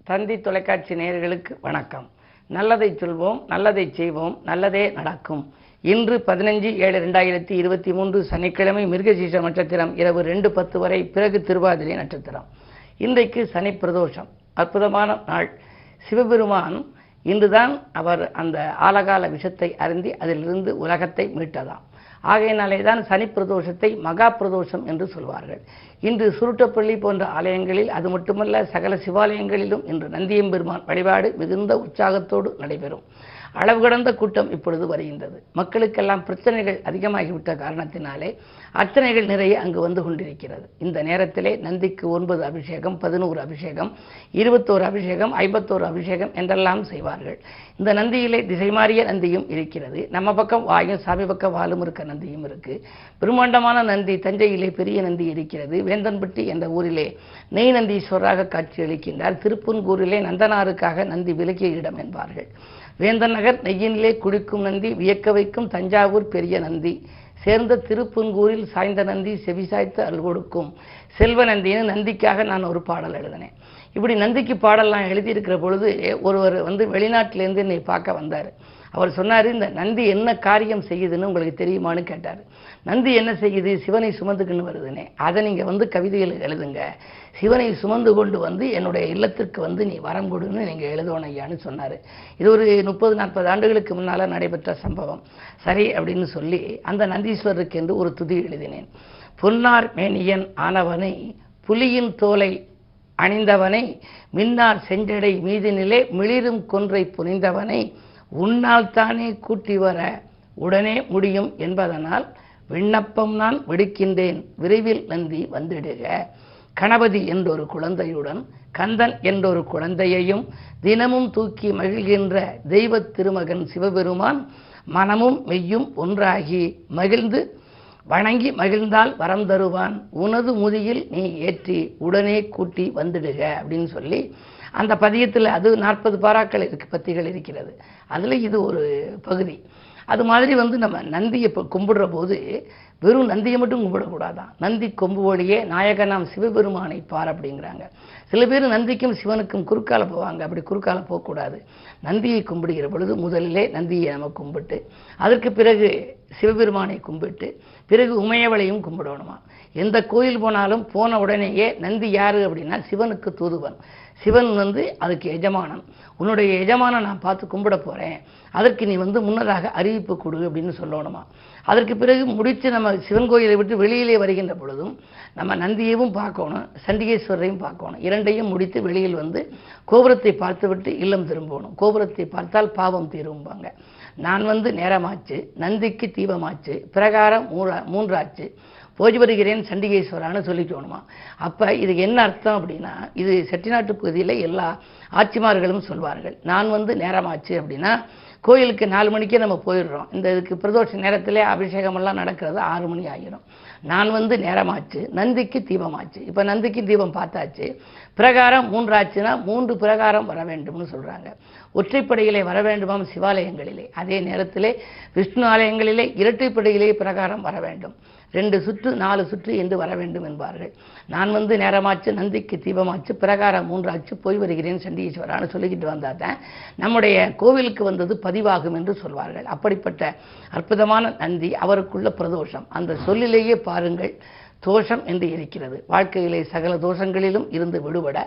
தந்தி தொலைக்காட்சி நேயர்களுக்கு வணக்கம். நல்லதை சொல்வோம், நல்லதை செய்வோம், நல்லதே நடக்கும். இன்று 15/7/2023 சனிக்கிழமை மிருகசீஷ நட்சத்திரம் இரவு 2:10 வரை, பிறகு திருவாதிரை நட்சத்திரம். இன்றைக்கு சனி பிரதோஷம், அற்புதமான நாள். சிவபெருமான் இன்றுதான் அவர் அந்த ஆலகால விஷத்தை அருந்தி அதிலிருந்து உலகத்தை மீட்டதாம். ஆகையினாலே தான் சனி பிரதோஷத்தை மகா பிரதோஷம் என்று சொல்வார்கள். இன்று சுருட்டப்பள்ளி போன்ற ஆலயங்களில், அது மட்டுமல்ல சகல சிவாலயங்களிலும் இன்று நந்தியம்பெருமான் வழிபாடு மிகுந்த உற்சாகத்தோடு நடைபெறும். அளவு கடந்த கூட்டம் இப்பொழுது வருகின்றது. மக்களுக்கெல்லாம் பிரச்சனைகள் அதிகமாகிவிட்ட காரணத்தினாலே அர்ச்சனைகள் நிறைய அங்கு வந்து கொண்டிருக்கிறது. இந்த நேரத்திலே நந்திக்கு 9 அபிஷேகம், 11 அபிஷேகம், 21 அபிஷேகம், 51 அபிஷேகம் என்றெல்லாம் செய்வார்கள். இந்த நந்தியிலே திசை மாறிய நந்தியும் இருக்கிறது. நம்ம பக்கம் வாயும் சாமி பக்கம் வாலும் இருக்க நந்தியும் இருக்கு. பிரம்மாண்டமான நந்தி தஞ்சையிலே பெரிய நந்தி இருக்கிறது. வேந்தன்பட்டி என்ற ஊரிலே நெய் நந்தீஸ்வராக காட்சி அளிக்கின்றார். திருப்பூங்கூரிலே நந்தனாருக்காக நந்தி விலகிய இடம் என்பார்கள். வேந்தன் நகர் நெய்யினிலே குளிக்கும் நந்தி, வியக்க வைக்கும் தஞ்சாவூர் பெரிய நந்தி, சேர்ந்த திருப்புங்கூரில் சாய்ந்த நந்தி, செவிசாய்த்து அருள் கொடுக்கும் செல்வ நந்தின்னு நந்திக்காக நான் ஒரு பாடல் எழுதினேன். இப்படி நந்திக்கு பாடல்லாம் எழுதியிருக்கிற பொழுது ஒருவர் வெளிநாட்டிலேருந்து என்னை பார்க்க வந்தார். அவர் சொன்னார், இந்த நந்தி என்ன காரியம் செய்யுதுன்னு உங்களுக்கு தெரியுமான்னு கேட்டார். நந்தி என்ன செய்யுது? சிவனை சுமந்துக்குன்னு வருதுனே, அதை நீங்கள் கவிதைகள் எழுதுங்க. சிவனை சுமந்து கொண்டு என்னுடைய இல்லத்திற்கு நீ வரம் கொடுன்னு நீங்கள் எழுதணும் ஐயான்னு சொன்னார். இது ஒரு 30-40 ஆண்டுகளுக்கு முன்னால் நடைபெற்ற சம்பவம். சரி அப்படின்னு சொல்லி அந்த நந்தீஸ்வரருக்கு என்று ஒரு துதி எழுதினேன். பொன்னார் மேனியன் ஆனவனை, புலியின் தோலை அணிந்தவனை, மின்னார் செஞ்சடை மீதினிலே மிளிரும் கொன்றை புனிந்தவனை, உன்னால் தானே கூட்டி வர உடனே முடியும் என்பதனால் விண்ணப்பம் நான் விடுக்கின்றேன், விரைவில் நந்தி வந்திடுக. கணபதி என்றொரு குழந்தையுடன் கந்தன் என்றொரு குழந்தையையும் தினமும் தூக்கி மகிழ்கின்ற தெய்வ திருமகன் சிவபெருமான், மனமும் மெய்யும் ஒன்றாகி மகிழ்ந்து வணங்கி மகிழ்ந்தால் வரம் தருவான், உனது முதியில் நீ ஏற்றி உடனே கூட்டி வந்துடுக அப்படின்னு சொல்லி அந்த பதியத்தில், அது 40 பாராக்கள் பத்திகள் இருக்கிறது. அதில் இது ஒரு பகுதி. அது மாதிரி நம்ம நந்தியை கும்பிடுற போது வெறும் நந்தியை மட்டும் கும்பிடக்கூடாதான். நந்தி கொம்பு வழியே நாயகனாம் சிவபெருமானை பார் அப்படிங்கிறாங்க. சில பேர் நந்திக்கும் சிவனுக்கும் குறுக்கால போவாங்க. அப்படி குறுக்கால போகக்கூடாது. நந்தியை கும்பிடுகிற பொழுது முதலிலே நந்தியை நம்ம கும்பிட்டு, அதற்கு பிறகு சிவபெருமானை கும்பிட்டு, பிறகு உமையவளையும் கும்பிடணுமா. எந்த கோயில் போனாலும் போன உடனேயே நந்தி யாரு அப்படின்னா சிவனுக்கு தூதுவன். சிவன் அதுக்கு எஜமானன். உன்னுடைய எஜமானை நான் பார்த்து கும்பிட போகிறேன், அதற்கு நீ முன்னதாக அறிவிப்பு கொடு அப்படின்னு சொல்லணுமா. அதற்கு பிறகு முடித்து நம்ம சிவன் கோயிலை விட்டு வெளியிலே வருகின்ற பொழுதும் நம்ம நந்தியையும் பார்க்கணும், சண்டிகேஸ்வரரையும் பார்க்கணும். இரண்டையும் முடித்து வெளியில் கோபுரத்தை பார்த்துவிட்டு இல்லம் திரும்பணும். கோபுரத்தை பார்த்தால் பாவம் தீரும்பாங்க. நான் நேரமாச்சு, நந்திக்கு தீபமாச்சு, பிரகாரம் 3 ஆச்சு, போய் வருகிறேன் சண்டிகேஸ்வரான்னு சொல்லிக்கணுமா. அப்போ இதுக்கு என்ன அர்த்தம் அப்படின்னா, இது செட்டிநாட்டு பகுதியில் எல்லா ஆட்சிமார்களும் சொல்வார்கள். நான் நேரமாச்சு அப்படின்னா கோயிலுக்கு 4 மணிக்கே நம்ம போயிடுறோம். இதுக்கு பிரதோஷ நேரத்திலே அபிஷேகமெல்லாம் நடக்கிறது 6 மணி ஆகிரும். நான் நேரமாச்சு, நந்திக்கு தீபமாச்சு. இப்போ நந்திக்கு தீபம் பார்த்தாச்சு, பிரகாரம் 3 ஆச்சுன்னா 3 பிரகாரம் வர வேண்டும்னு சொல்கிறாங்க. ஒற்றைப்படையிலே வர வேண்டுமாம் சிவாலயங்களிலே. அதே நேரத்திலே விஷ்ணு ஆலயங்களிலே இரட்டைப்படையிலே பிரகாரம் வர வேண்டும். 2 சுற்று 4 சுற்று என்று வர வேண்டும் என்பார்கள். நான் நேரமாச்சு, நந்திக்கு தீபமாச்சு, பிரகாரம் 3 ஆச்சு, போய் வருகிறேன் சண்டீஸ்வரான்னு சொல்லிக்கிட்டு வந்தாதான் நம்முடைய கோவிலுக்கு பதிவாகும் என்று சொல்வார்கள். அப்படிப்பட்ட அற்புதமான நந்தி, அவருக்குள்ள பிரதோஷம். அந்த சொல்லிலேயே பாருங்கள், தோஷம் என்று இருக்கிறது. வாழ்க்கையிலே சகல தோஷங்களிலும் இருந்து விடுபட,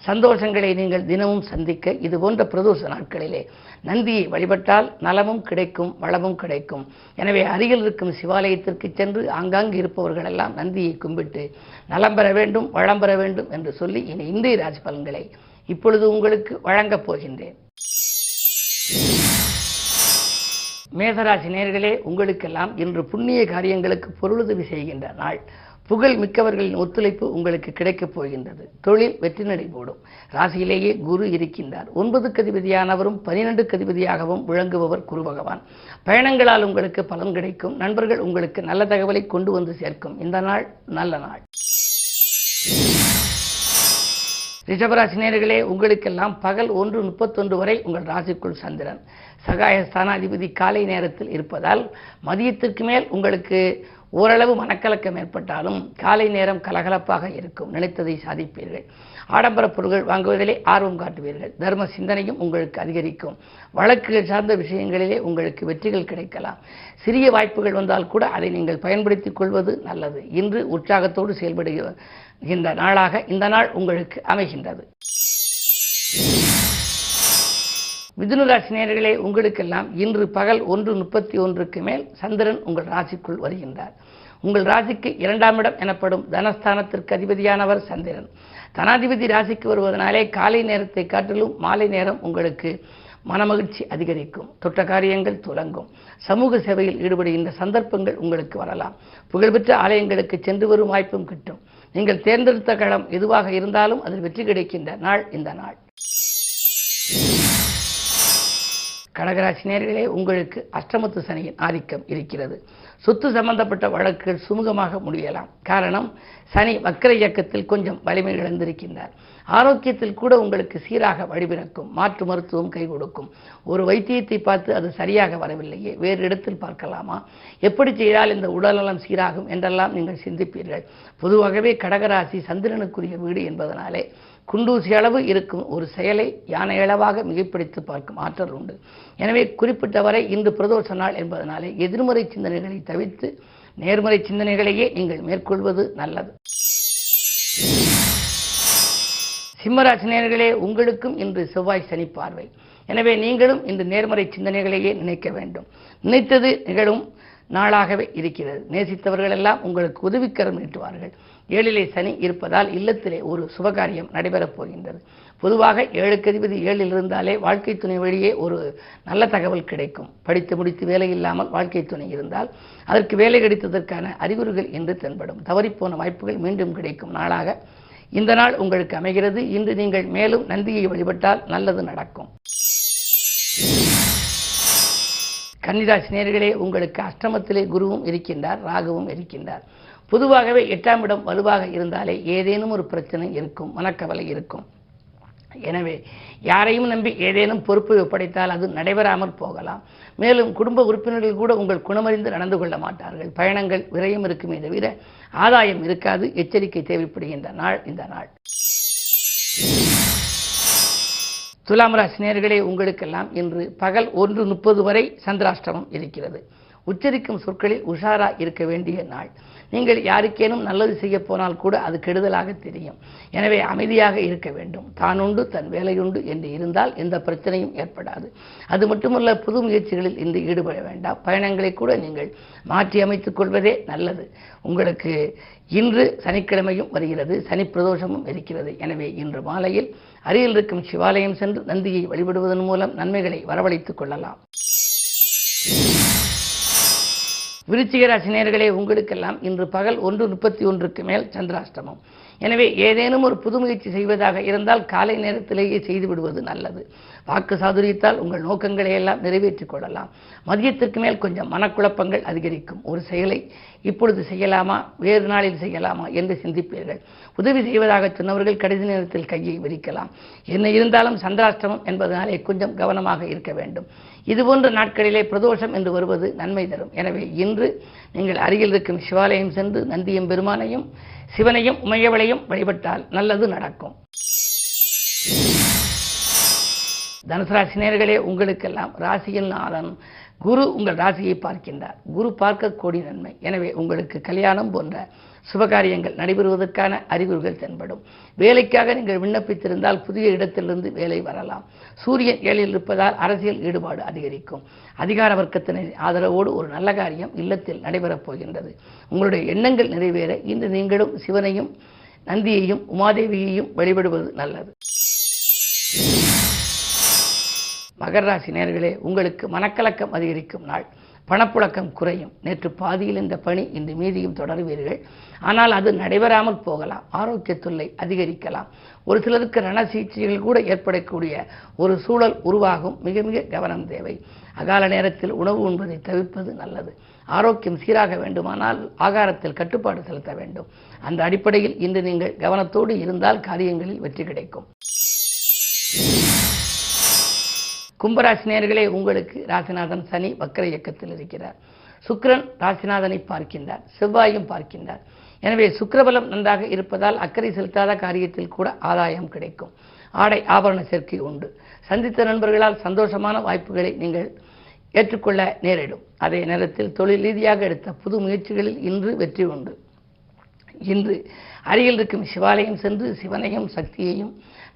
சந்தோஷங்களை நீங்கள் தினமும் சந்திக்க, இது போன்ற பிரதோஷ நாட்களிலே நந்தியை வழிபட்டால் நலமும் கிடைக்கும், வளமும் கிடைக்கும். எனவே அருகில் இருக்கும் சிவாலயத்திற்கு சென்று ஆங்காங்கு இருப்பவர்கள் எல்லாம் நந்தியை கும்பிட்டு நலம் பெற வேண்டும், வளம் பெற வேண்டும் என்று சொல்லி இன்றைய ராசி பலன்களை இப்பொழுது உங்களுக்கு வழங்கப் போகின்றேன். மேசராசி நேயர்களே, உங்களுக்கெல்லாம் இன்று புண்ணிய காரியங்களுக்கு பொருளுதவி செய்கின்ற நாள். புகழ் மிக்கவர்களின் ஒத்துழைப்பு உங்களுக்கு கிடைக்கப் போகின்றது. தொழில் வெற்றி நடை போடும். ராசியிலேயே குரு இருக்கின்றார். 9க்கு அதிபதியானவரும் 12க்கு அதிபதியாகவும் விளங்குபவர் குரு பகவான். பயணங்களால் உங்களுக்கு பலன் கிடைக்கும். நண்பர்கள் உங்களுக்கு நல்ல தகவலை கொண்டு சேர்க்கும். இந்த நாள் நல்ல நாள். ரிஷபராசி நேயர்களே, உங்களுக்கெல்லாம் பகல் 1:31 வரை உங்கள் ராசிக்குள் சந்திரன். சகாய ஸ்தானாதிபதி காலை நேரத்தில் இருப்பதால் மதியத்திற்கு மேல் உங்களுக்கு ஓரளவு மனக்கலக்கம் ஏற்பட்டாலும் காலை நேரம் கலகலப்பாக இருக்கும். நினைத்ததை சாதிப்பீர்கள். ஆடம்பர பொருட்கள் வாங்குவதிலே ஆர்வம் காட்டுவீர்கள். தர்ம சிந்தனையும் உங்களுக்கு அதிகரிக்கும். வழக்குகள் சார்ந்த விஷயங்களிலே உங்களுக்கு வெற்றிகள் கிடைக்கலாம். சிறிய வாய்ப்புகள் வந்தால் கூட அதை நீங்கள் பயன்படுத்திக் கொள்வது நல்லது. இன்று உற்சாகத்தோடு செயல்படுகின்ற நாளாக இந்த நாள் உங்களுக்கு அமைகின்றது. மிதுன ராசி நேயர்களே, உங்களுக்கெல்லாம் இன்று பகல் 1:31 மேல் சந்திரன் உங்கள் ராசிக்குள் வருகின்றார். உங்கள் ராசிக்கு 2ஆம் இடம் எனப்படும் தனஸ்தானத்திற்கு அதிபதியானவர் சந்திரன். தனாதிபதி ராசிக்கு வருவதனாலே காலை நேரத்தை காட்டிலும் மாலை நேரம் உங்களுக்கு மனமகிழ்ச்சி அதிகரிக்கும். தொட்ட காரியங்கள் துலங்கும். சமூக சேவையில் ஈடுபடுகின்ற சந்தர்ப்பங்கள் உங்களுக்கு வரலாம். புகழ்பெற்ற ஆலயங்களுக்கு சென்று வரும் வாய்ப்பும் கிட்டும். நீங்கள் தேர்ந்தெடுத்த களம் எதுவாக இருந்தாலும் அதில் வெற்றி கிடைக்கின்ற நாள் இந்த நாள். கடகராசி நேயர்களே, உங்களுக்கு அஷ்டமத்து சனியின் ஆதிக்கம் இருக்கிறது. சொத்து சம்பந்தப்பட்ட வழக்குகள் சுமூகமாக முடியலாம். காரணம், சனி வக்கர இயக்கத்தில் கொஞ்சம் வலிமை இழந்திருக்கின்றார். ஆரோக்கியத்தில் கூட உங்களுக்கு சீராக வழிபிறக்கும். மாற்று மருத்துவம் கை கொடுக்கும். ஒரு வைத்தியத்தை பார்த்து அது சரியாக வரவில்லையே, வேறு இடத்தில் பார்க்கலாமா, எப்படி செய்தால் இந்த உடல்நலம் சீராகும் என்றெல்லாம் நீங்கள் சிந்திப்பீர்கள். பொதுவாகவே கடகராசி சந்திரனுக்குரிய வீடு என்பதனாலே குண்டூசி அளவு இருக்கும் ஒரு செயலை யானை அளவாக மிகைப்படுத்தி பார்க்கும் ஆற்றல் உண்டு. எனவே குறிப்பிட்டவரை இன்று பிரதோஷ நாள் என்பதனாலே எதிர்மறை சிந்தனைகளை தவிர்த்து நேர்மறை சிந்தனைகளையே நீங்கள் மேற்கொள்வது நல்லது. சிம்மராசி நேயர்களே, உங்களுக்கும் இன்று செவ்வாய் சனி பார்வை. எனவே நீங்களும் இன்று நேர்மறை சிந்தனைகளையே நினைக்க வேண்டும். நினைத்தது நிகழும் நாளாகவே இருக்கிறது. நேசித்தவர்கள் எல்லாம் உங்களுக்கு உதவிக்கரம் நீட்டுவார்கள். 7லே சனி இருப்பதால் இல்லத்திலே ஒரு சுபகாரியம் நடைபெறப் போகின்றது. பொதுவாக 7க்கு அதிபதி 7ல் இருந்தாலே வாழ்க்கை துணை வழியே ஒரு நல்ல தகவல் கிடைக்கும். படித்து முடித்து வேலை இல்லாமல் வாழ்க்கை துணை இருந்தால் அதற்கு வேலை கிடைத்ததற்கான அறிகுறிகள் என்று தென்படும். தவறிப்போன வாய்ப்புகள் மீண்டும் கிடைக்கும் நாளாக இந்த நாள் உங்களுக்கு அமைகிறது. இன்று நீங்கள் மேலும் நந்தியை வழிபட்டால் நல்லது நடக்கும். கன்னிராசி நேயர்களே, உங்களுக்கு அஷ்டமத்திலே குருவும் இருக்கின்றார், ராகுவும் இருக்கின்றார். பொதுவாகவே 8ஆம் இடம் வலுவாக இருந்தாலே ஏதேனும் ஒரு பிரச்சனை இருக்கும், மனக்கவலை இருக்கும். எனவே யாரையும் நம்பி ஏதேனும் பொறுப்பை ஒப்படைத்தால் அது நடைபெறாமல் போகலாம். மேலும் குடும்ப உறுப்பினர்கள் கூட உங்கள் குணமறிந்து நடந்து கொள்ள மாட்டார்கள். பயணங்கள் விரயம் இருக்குமே தவிர ஆதாயம் இருக்காது. எச்சரிக்கை தேவைப்படுகின்ற நாள் இந்த நாள். துலாம் ராசி நேயர்களே, உங்களுக்கெல்லாம் இன்று பகல் 1:30 வரை சந்திராஷ்டமம் இருக்கிறது. உச்சரிக்கும் சொற்களில் உஷாரா இருக்க வேண்டிய நாள். நீங்கள் யாருக்கேனும் நல்லது செய்ய போனால் கூட அது கெடுதலாக தெரியும். எனவே அமைதியாக இருக்க வேண்டும். தானுண்டு தன் வேலையுண்டு என்று இருந்தால் எந்த பிரச்சனையும் ஏற்படாது. அது மட்டுமல்ல, புது முயற்சிகளில் இன்று ஈடுபட வேண்டாம். பயணங்களை கூட நீங்கள் மாற்றி அமைத்துக் கொள்வதே நல்லது. உங்களுக்கு இன்று சனிக்கிழமையும் வருகிறது, சனி பிரதோஷமும் இருக்கிறது. எனவே இன்று மாலையில் அருகில் இருக்கும் சிவாலயம் சென்று நந்தியை வழிபடுவதன் மூலம் நன்மைகளை வரவழைத்துக் கொள்ளலாம். விருச்சிக ராசி நேயர்களே, உங்களுக்கெல்லாம் இன்று பகல் 1:31 மேல் சந்திராஷ்டமம். எனவே ஏதேனும் ஒரு புது முயற்சி செய்வதாக இருந்தால் காலை நேரத்திலேயே செய்துவிடுவது நல்லது. வாக்கு சாதுரியத்தால் உங்கள் நோக்கங்களை எல்லாம் நிறைவேற்றிக் கொள்ளலாம். மதியத்திற்கு மேல் கொஞ்சம் மனக்குழப்பங்கள் அதிகரிக்கும். ஒரு செயலை இப்பொழுது செய்யலாமா, வேறு நாளில் செய்யலாமா என்று சிந்திப்பீர்கள். உதவி செய்வதாக சொன்னவர்கள் கடைசி நேரத்தில் கையை விரிக்கலாம். என்ன இருந்தாலும் சந்திராஷ்டமம் என்பதனாலே கொஞ்சம் கவனமாக இருக்க வேண்டும். இதுபோன்ற நாட்களிலே பிரதோஷம் என்று வருவது நன்மை தரும். எனவே இன்று நீங்கள் அருகில் இருக்கும் சிவாலயம் சென்று நந்தியம் பெருமானையும் சிவனையும் உமையவளையும் வழிபட்டால் நல்லது நடக்கும். தனுசு ராசி நேயர்களே, உங்களுக்கெல்லாம் ராசியின் நாதன் குரு உங்கள் ராசியை பார்க்கின்றார். குரு பார்க்க கோடி நன்மை. எனவே உங்களுக்கு கல்யாணம் போன்ற சுபகாரியங்கள் நடைபெறுவதற்கான அறிகுறிகள் தென்படும். வேலைக்காக நீங்கள் விண்ணப்பித்திருந்தால் புதிய இடத்திலிருந்து வேலை வரலாம். சூரியன் 7ல் இருப்பதால் அரசியல் ஈடுபாடு அதிகரிக்கும். அதிகார வர்க்கத்தினர் ஆதரவோடு ஒரு நல்ல காரியம் இல்லத்தில் நடைபெறப் போகின்றது. உங்களுடைய எண்ணங்கள் நிறைவேற இன்று நீங்களும் சிவனையும் நந்தியையும் உமாதேவியையும் வழிபடுவது நல்லது. மகர ராசி நேயர்களே, உங்களுக்கு மனக்கலக்கம் அதிகரிக்கும் நாள். பணப்புழக்கம் குறையும். நேற்று பாதியில் இந்த பணி இன்று மீதியும் தொடருவீர்கள். ஆனால் அது நடைபெறாமல் போகலாம். ஆரோக்கிய தொல்லை அதிகரிக்கலாம். ஒரு சிலருக்கு ரண சிகிச்சைகள் கூட ஏற்படக்கூடிய ஒரு சூழல் உருவாகும். மிக மிக கவனம் தேவை. அகால நேரத்தில் உணவு உண்பதை தவிர்ப்பது நல்லது. ஆரோக்கியம் சீராக வேண்டுமானால் ஆகாரத்தில் கட்டுப்பாடு செலுத்த வேண்டும். அந்த அடிப்படையில் இன்று நீங்கள் கவனத்தோடு இருந்தால் காரியங்களில் வெற்றி கிடைக்கும். கும்பராசி நேயர்களே, உங்களுக்கு ராசிநாதன் சனி வக்கர இயக்கத்தில் இருக்கிறார். சுக்கிரன் ராசிநாதனை பார்க்கின்றார், செவ்வாயும் பார்க்கின்றார். எனவே சுக்கிரபலம் நன்றாக இருப்பதால் அக்கறை செலுத்தாத காரியத்தில் கூட ஆதாயம் கிடைக்கும். ஆடை ஆபரண சேர்க்கை உண்டு. சந்தித்த நண்பர்களால் சந்தோஷமான வாய்ப்புகளை நீங்கள் ஏற்றுக்கொள்ள நேரிடும். அதே நேரத்தில் தொழில் ரீதியாக எடுத்த புது முயற்சிகளில் இன்று வெற்றி உண்டு. இன்று அருகில் இருக்கும் சிவாலயம் சென்று சிவனையும் சக்தியையும்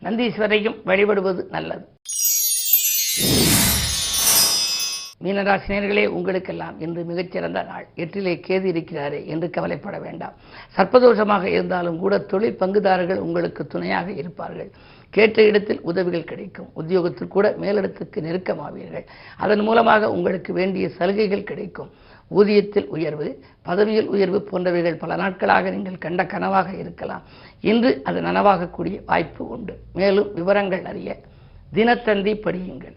நந்தீஸ்வரையும் வழிபடுவது நல்லது. மீனராசினியர்களே, உங்களுக்கெல்லாம் இன்று மிகச்சிறந்த நாள். 8லே கேது இருக்கிறாரே என்று கவலைப்பட வேண்டாம். சர்ப்பதோஷமாக இருந்தாலும் கூட தொழில் பங்குதாரர்கள் உங்களுக்கு துணையாக இருப்பார்கள். கேட்ட இடத்தில் உதவிகள் கிடைக்கும். உத்தியோகத்தில் கூட மேலிடத்துக்கு நெருக்கமாவீர்கள். அதன் மூலமாக உங்களுக்கு வேண்டிய சலுகைகள் கிடைக்கும். ஊதியத்தில் உயர்வு, பதவியில் உயர்வு போன்றவைகள் பல நாட்களாக நீங்கள் கண்ட கனவாக இருக்கலாம். இன்று அது நனவாகக்கூடிய வாய்ப்பு உண்டு. மேலும் விவரங்கள் அறிய தினத்தந்தி படியுங்கள்.